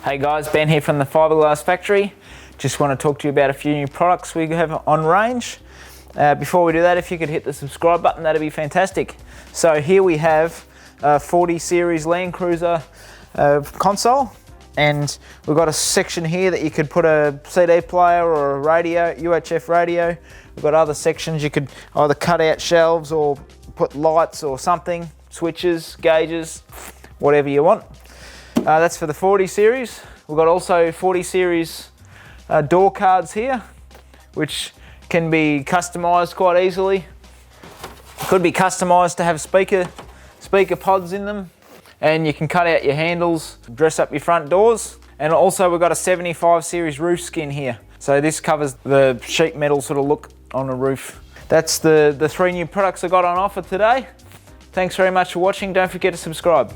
Hey guys, Ben here from the Fibreglass Factory. Just want to talk to you about a few new products we have on range. Before we do that, if you could hit the subscribe button, that'd be fantastic. So here we have a 40 Series LandCruiser console, and we've got a section here that you could put a CD player or a radio, UHF radio. We've got other sections you could either cut out shelves or put lights or something, switches, gauges, whatever you want. That's for the 40 series. We've got also 40 series door cards here, which can be customized quite easily. Could be customized to have speaker pods in them, and you can cut out your handles, dress up your front doors. And also we've got a 75 series roof skin here. So this covers the sheet metal sort of look on a roof. That's the three new products I got on offer today. Thanks very much for watching. Don't forget to subscribe.